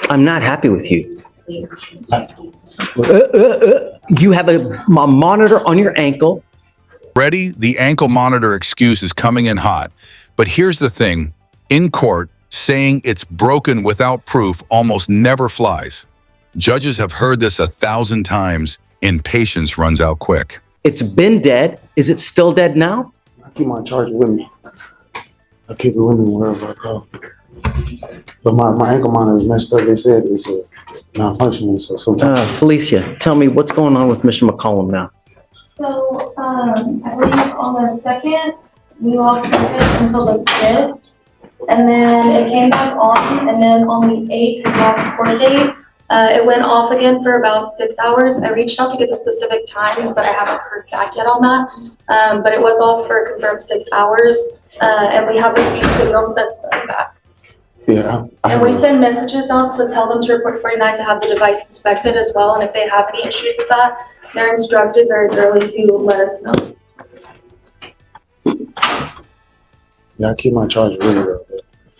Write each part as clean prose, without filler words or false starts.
I'm not happy with you. You have a monitor on your ankle. Ready? The ankle monitor excuse is coming in hot. But here's the thing. In court, saying it's broken without proof almost never flies. Judges have heard this 1,000 times, and patience runs out quick. It's been dead. Is it still dead now? I keep my charger with me. I keep it with me wherever I go. But my ankle monitor is messed up. They said it's malfunctioning, so sometimes. Felicia, tell me what's going on with Mr. McCallum now. So, I believe on the 2nd, we lost service until the 5th, and then it came back on, and then on the 8th, his last court date, it went off again for about 6 hours. I reached out to get the specific times, but I haven't heard back yet on that. But it was off for a confirmed 6 hours, and we have received signals since then back. Yeah. And we send messages out to tell them to report 49 to have the device inspected as well, and if they have any issues with that, they're instructed very thoroughly to let us know. Yeah, I keep my charger with me though.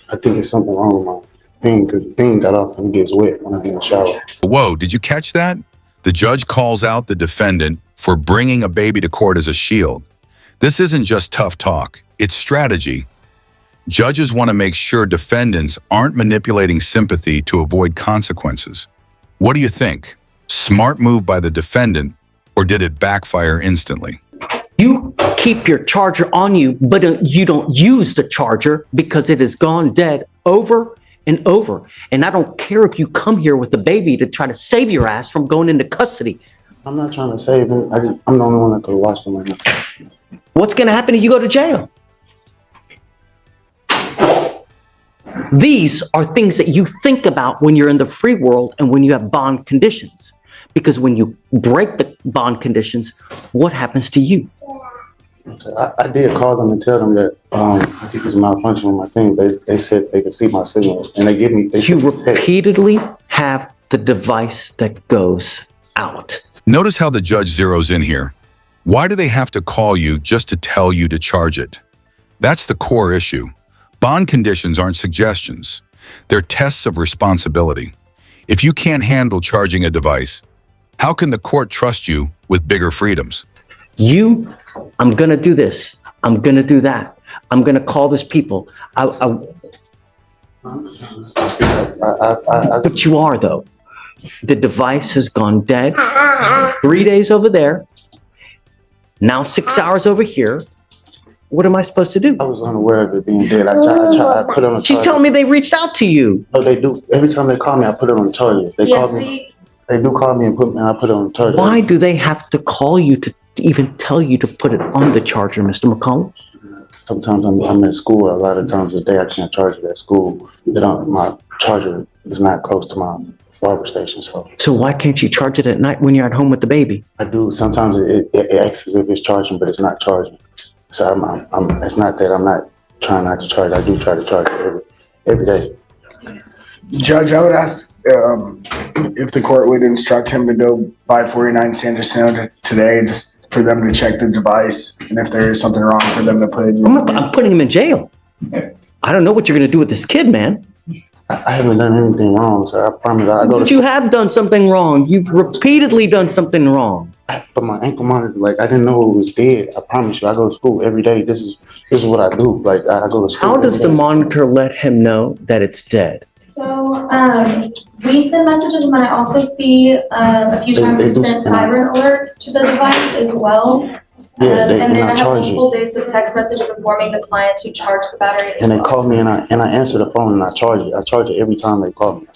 I think it's something wrong with my thing because the thing got off and it gets wet when I get in the shower. Whoa, did you catch that? The judge calls out the defendant for bringing a baby to court as a shield. This isn't just tough talk, it's strategy. Judges want to make sure defendants aren't manipulating sympathy to avoid consequences. What do you think? Smart move by the defendant, or did it backfire instantly? You keep your charger on you, but you don't use the charger because it has gone dead over and over. And I don't care if you come here with a baby to try to save your ass from going into custody. I'm not trying to save him. I'm the only one that could watch him right now. What's going to happen if you go to jail? These are things that you think about when you're in the free world and when you have bond conditions. Because when you break the bond conditions, what happens to you? So I did call them and tell them that I think it's a malfunction with my team. They said they could see my signal and they give me. You repeatedly have the device that goes out. Notice how the judge zeroes in here. Why do they have to call you just to tell you to charge it? That's the core issue. Bond conditions aren't suggestions. They're tests of responsibility. If you can't handle charging a device, how can the court trust you with bigger freedoms? I'm going to do this. I'm going to do that. I'm going to call this people. But you are, though. The device has gone dead. 3 days over there. Now 6 hours over here. What am I supposed to do? I was unaware of it being dead. I put it on the charger. She's telling me they reached out to you. No, they do. Every time they call me, I put it on the charger. They call me. They do call me and I put it on the charger. Why do they have to call you to even tell you to put it on the charger, Mr. McCallum? Sometimes I'm at school. A lot of times a day I can't charge it at school. My charger is not close to my barber station. So why can't you charge it at night when you're at home with the baby? I do. Sometimes it acts as if it's charging, but it's not charging. So it's not that I'm not trying not to charge. I do try to charge it every day. Judge, I would ask if the court would instruct him to go by 49 Sanderson today, just for them to check the device, and if there is something wrong, for them to put it. I'm putting him in jail. I don't know what you're going to do with this kid, man. I haven't done anything wrong, sir. I promise. But you have done something wrong. You've repeatedly done something wrong. But my ankle monitor, I didn't know it was dead. I promise you, I go to school every day. This is what I do. I go to school. How does the monitor let him know that it's dead? So, we send messages, and then I also see a few times we send siren alerts to the device as well. Yeah, and then I have multiple dates of text messages informing the client to charge the battery. And they call me and I answer the phone and I charge it. I charge it every time they call me.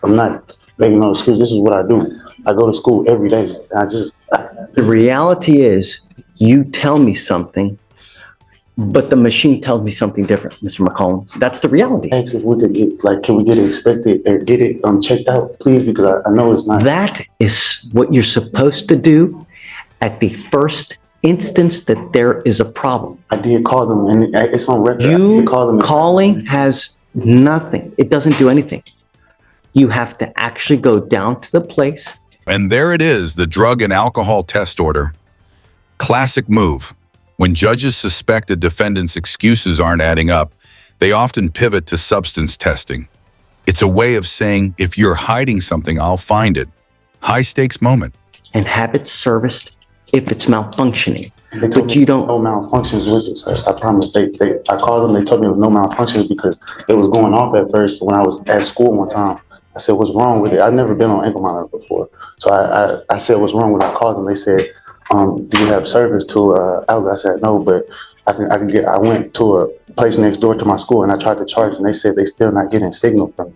I'm not making no excuse. This is what I do. I go to school every day. The reality is, you tell me something, but the machine tells me something different, Mr. McCallum. That's the reality. Ask if we could get, can we get it inspected and get it checked out, please? Because I know it's not. That is what you're supposed to do at the first instance that there is a problem. I did call them, and it's on record. You calling has nothing. It doesn't do anything. You have to actually go down to the place. And there it is, the drug and alcohol test order. Classic move. When judges suspect a defendant's excuses aren't adding up, They often pivot to substance testing. It's a way of saying, if you're hiding something, I'll find it. High stakes moment. And have it serviced if it's malfunctioning. They told But me you don't. no malfunctions with it, sir. I promise. I called them. They told me there was no malfunctions because it was going off at first when I was at school one time. I said, "What's wrong with it?" I've never been on ankle monitor before, so I said, "What's wrong with it?" I called them. They said, "Do you have service to outlet?" I said, "No, but I can get." I went to a place next door to my school and I tried to charge, and they said they still not getting signal from me.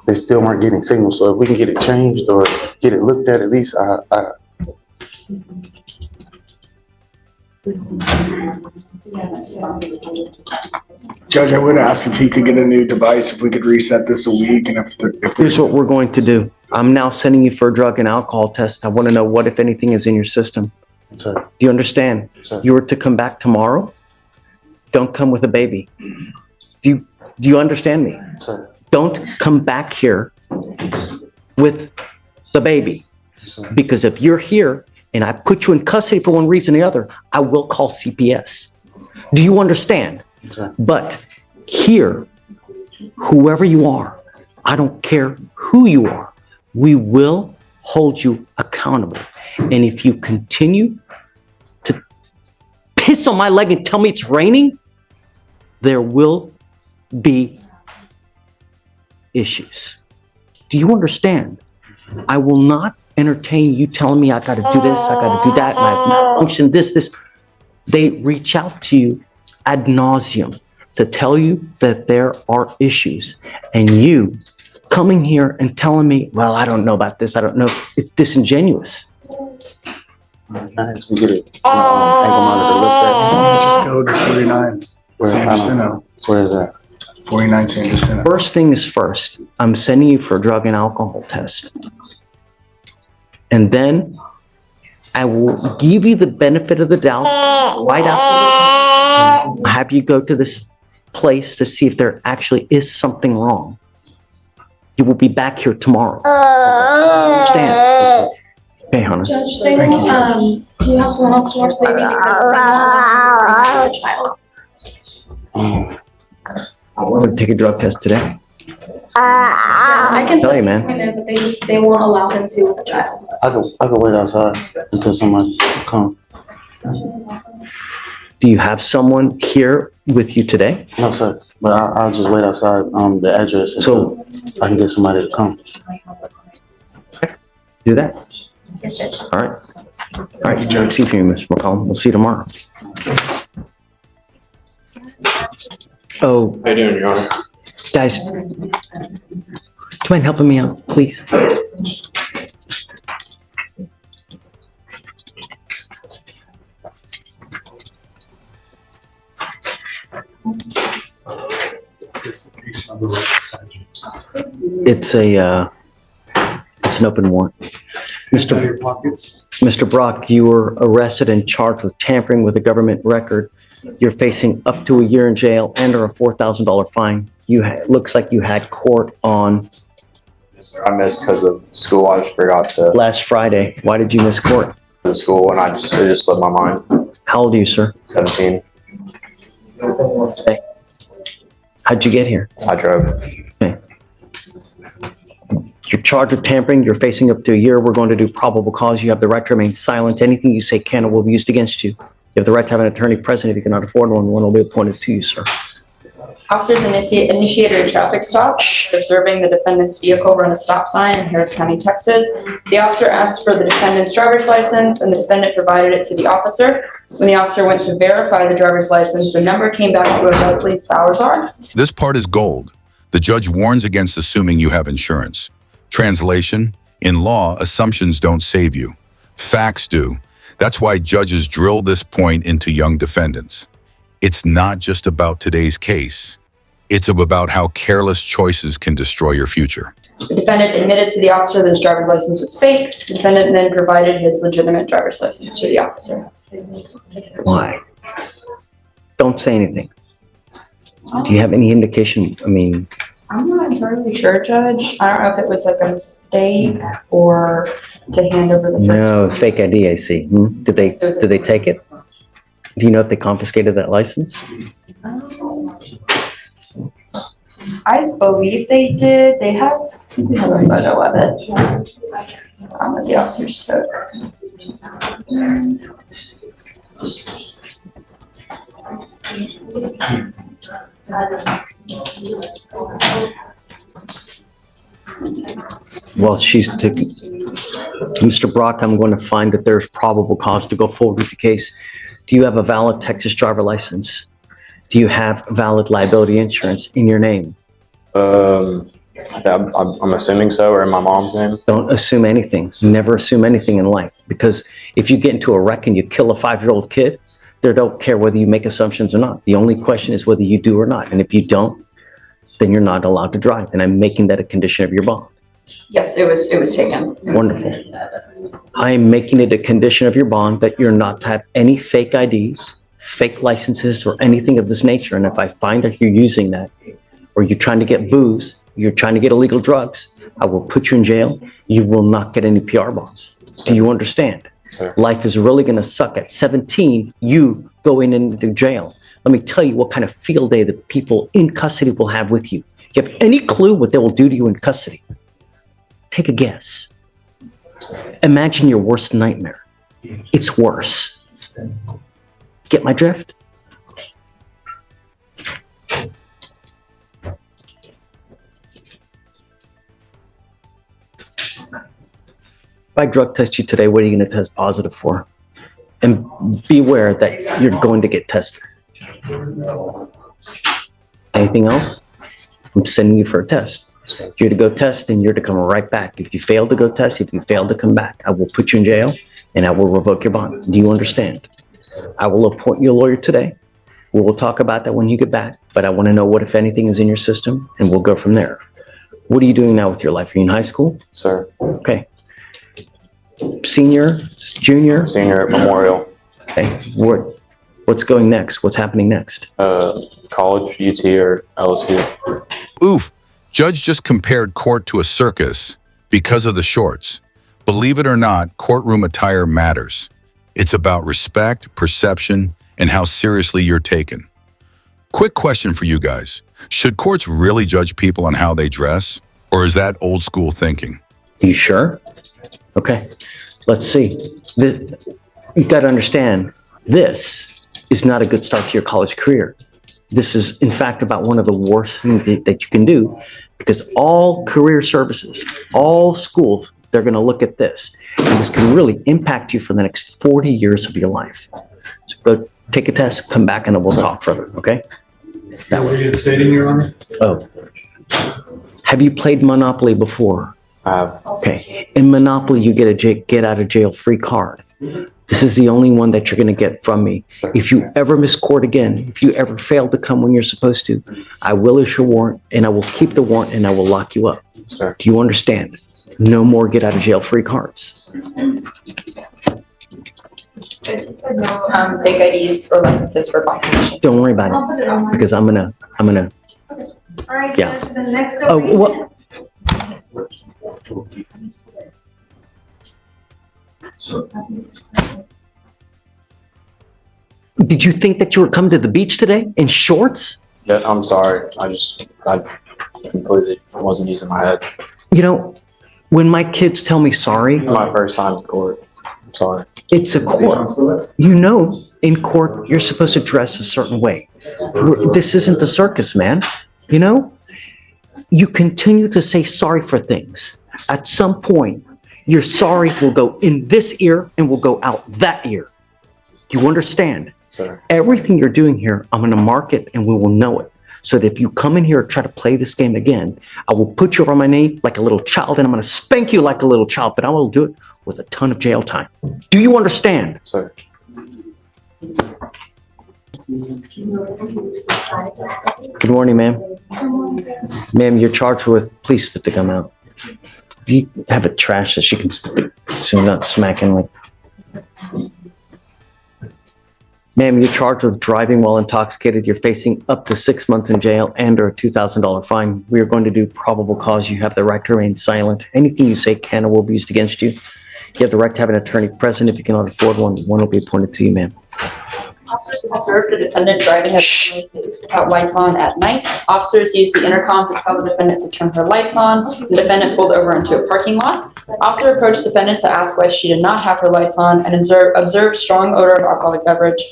They still weren't getting signal. So if we can get it changed or get it looked at least, Judge, I would ask if he could get a new device, if we could reset this a week, and if Here's what we're going to do. I'm now sending you for a drug and alcohol test. I want to know what, if anything, is in your system. sir, Do you understand? sir, You were to come back tomorrow. Don't come with a baby. Do you understand me? sir, Don't come back here with the baby. sir, Because if you're here and I put you in custody for one reason or the other, I will call CPS. Do you understand? sir. But here, whoever you are, I don't care who you are, we will hold you accountable. And if you continue to piss on my leg and tell me it's raining, there will be issues. Do you understand? I will not entertain you telling me I got to do this, I got to do that, and I've malfunctioned this. They reach out to you ad nauseum to tell you that there are issues, and you coming here and telling me, well, I don't know about this, I don't know, it's disingenuous. I actually get it. Ankle monitor looked just go to 49 at. Where is that? 49 Sanderson. First thing is first, I'm sending you for a drug and alcohol test. And then I will give you the benefit of the doubt right after. Have you go to this place to see if there actually is something wrong. You will be back here tomorrow. Understand? Okay, Hannah. Judge, they will, do you have someone else to watch the baby because they want to child? I'm going to take a drug test today. I can Tell set you, the man. appointment, but they won't allow them to with the child. I can wait outside until somebody come. Do you have someone here with you today? No, sir. But I'll just wait outside the address until I can get somebody to come. Do that. Yes, Judge. All right. All right, Judge. See you, Mr. McCallum. We'll see you tomorrow. Oh, How you doing, Your Honor? guys, do you mind helping me out, please? It's an open warrant. Mr. Brock, you were arrested and charged with tampering with a government record. You're facing up to a year in jail and or a $4,000 fine. Looks like you had court on Yes, sir. I missed because of school. I just forgot to last Friday. Why did you miss court? the school and it just slipped my mind. How old are you, sir? 17. How'd you get here? I drove. You're charged with tampering. You're facing up to a year. We're going to do probable cause. You have the right to remain silent. Anything you say can or will be used against you. You have the right to have an attorney present. If you cannot afford one will be appointed to you, sir. Officers initiated a traffic stop, observing the defendant's vehicle run a stop sign in Harris County, Texas. The officer asked for the defendant's driver's license, and the defendant provided it to the officer. When the officer went to verify the driver's license, the number came back to a Leslie Salazar. This part is gold. The judge warns against assuming you have insurance. Translation: in law, assumptions don't save you. Facts do. That's why judges drill this point into young defendants. It's not just about today's case. It's about how careless choices can destroy your future. The defendant admitted to the officer that his driver's license was fake. The defendant then provided his legitimate driver's license to the officer. Why? Don't say anything. Do you have any indication? I mean, I'm not entirely sure, Judge. I don't know if it was like a mistake or to hand over the. no, fake ID, I see. Did they take it? Do you know if they confiscated that license? I believe they did. They have a photo of it. That the officers took. Well, she's taking, Mr. Brock, I'm going to find that there's probable cause to go forward with the case. Do you have a valid Texas driver license? Do you have valid liability insurance in your name? I'm assuming so, or in my mom's name. Don't assume anything. Never assume anything in life, because if you get into a wreck and you kill a 5-year-old kid, they don't care whether you make assumptions or not. The only question is whether you do or not. And if you don't, then you're not allowed to drive. And I'm making that a condition of your bond. Yes, it was taken. Wonderful. I am making it a condition of your bond that you're not to have any fake IDs, fake licenses, or anything of this nature. And if I find that you're using that, or you're trying to get booze, you're trying to get illegal drugs, I will put you in jail. You will not get any PR bonds. Do you understand? Sir. Life is really going to suck. At 17, you going into jail. Let me tell you what kind of field day the people in custody will have with you. Do you have any clue what they will do to you in custody? Take a guess. Imagine your worst nightmare. It's worse. Get my drift? If I drug test you today, what are you going to test positive for? And beware that you're going to get tested. Anything else? I'm sending you for a test. You're to go test and you're to come right back. If you fail to go test, if you fail to come back, I will put you in jail and I will revoke your bond. Do you understand? I will appoint you a lawyer today. We will talk about that when you get back, but I want to know what, if anything, is in your system, and we'll go from there. What are you doing now with your life? Are you in high school? Sir. Okay. Senior, junior? Senior at Memorial. Okay. What's going next? What's happening next? College, UT, or LSU. Oof. Judge just compared court to a circus because of the shorts. Believe it or not, courtroom attire matters. It's about respect, perception, and how seriously you're taken. Quick question for you guys. Should courts really judge people on how they dress? Or is that old school thinking? You sure? Okay. Let's see. You got to understand, this is not a good start to your college career. This is, in fact, about one of the worst things that you can do, because all career services, all schools, they're going to look at this. And this can really impact you for the next 40 years of your life. So go take a test, come back, and then we'll talk further, okay? That were you stating, Your Honor? Oh. Have you played Monopoly before? Okay. In Monopoly, you get a get out of jail free card. This is the only one that you're going to get from me. If you ever miss court again, if you ever fail to come when you're supposed to, I will issue a warrant, and I will keep the warrant, and I will lock you up. Sir. Do you understand? No more get out of jail free cards. You said no fake IDs or licenses for population. Don't worry about I'll put it it, on my. because I'm gonna. All right, Yeah. Judge, the next. Oh, what? Did you think that you were coming to the beach today in shorts? Yeah, I'm sorry. I completely wasn't using my head. You know, when my kids tell me sorry, It's my first time in court. I'm sorry. it's a court. You know, in court, you're supposed to dress a certain way. This isn't the circus, man. You know, you continue to say sorry for things. At some point, your sorry will go in this ear and will go out that ear. Do you understand? Sir. Everything you're doing here, I'm going to mark it and we will know it. So that if you come in here and try to play this game again, I will put you on my name like a little child, and I'm going to spank you like a little child, but I will do it with a ton of jail time. Do you understand? Sir. Good morning, ma'am. Ma'am, you're charged with, please spit the gum out. Do you have a trash that she can spit it so you're not smacking like? Ma'am, you're charged with driving while intoxicated. You're facing up to 6 months in jail and or a $2,000 fine. We are going to do probable cause. You have the right to remain silent. Anything you say can or will be used against you. You have the right to have an attorney present. If you cannot afford one, one will be appointed to you, ma'am. Officers observed the defendant driving at without lights on at night. Officers used the intercom to tell the defendant to turn her lights on. The defendant pulled over into a parking lot. Officer approached defendant to ask why she did not have her lights on and observed strong odor of alcoholic beverage.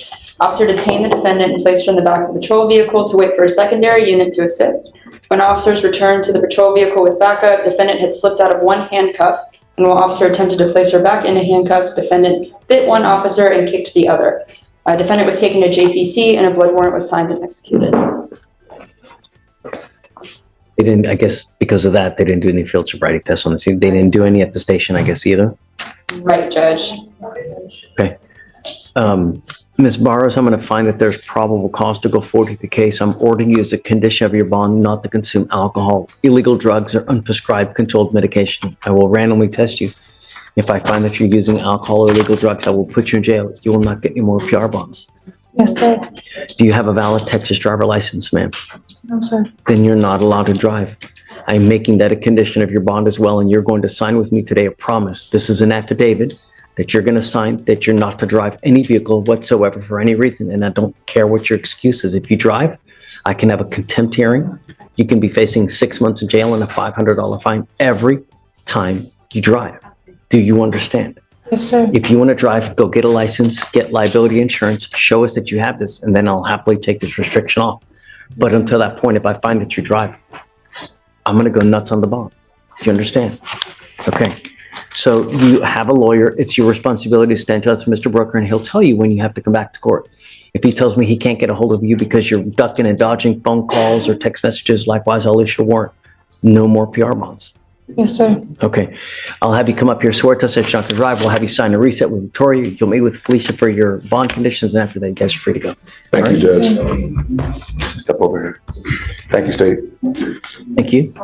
Officer detained the defendant and placed her in the back of the patrol vehicle to wait for a secondary unit to assist. When officers returned to the patrol vehicle with backup, defendant had slipped out of one handcuff, and while officer attempted to place her back into handcuffs, defendant bit one officer and kicked the other. Defendant was taken to JPC and a blood warrant was signed and executed. They didn't, I guess because of that, they didn't do any field sobriety tests on the scene. They didn't do any at the station, I guess, either. Right, Judge. Okay. Ms. Barros, I'm going to find that there's probable cause to go forward with the case. I'm ordering you as a condition of your bond not to consume alcohol, illegal drugs, or unprescribed controlled medication. I will randomly test you. If I find that you're using alcohol or illegal drugs, I will put you in jail. You will not get any more PR bonds. Yes, sir. Do you have a valid Texas driver license, ma'am? No, sir. Then you're not allowed to drive. I'm making that a condition of your bond as well, and you're going to sign with me today a promise. This is an affidavit that you're going to sign that you're not to drive any vehicle whatsoever for any reason, and I don't care what your excuse is. If you drive, I can have a contempt hearing. You can be facing 6 months in jail and a $500 fine every time you drive. Do you understand? Yes, sir. If you want to drive, go get a license, get liability insurance, show us that you have this, and then I'll happily take this restriction off. But until that point, if I find that you drive, I'm going to go nuts on the bond. Do you understand? Okay. So you have a lawyer. It's your responsibility to stand to us, Mr. Brooker, and he'll tell you when you have to come back to court. If he tells me he can't get a hold of you because you're ducking and dodging phone calls or text messages, likewise, I'll issue a warrant. No more PR bonds. Yes, sir. Okay. I'll have you come up here, swear to us at Junker Drive. We'll have you sign a reset with Victoria. You'll meet with Felicia for your bond conditions, and after that, you guys are free to go. Thank you, Judge. Step over here. Thank you, State. Thank you.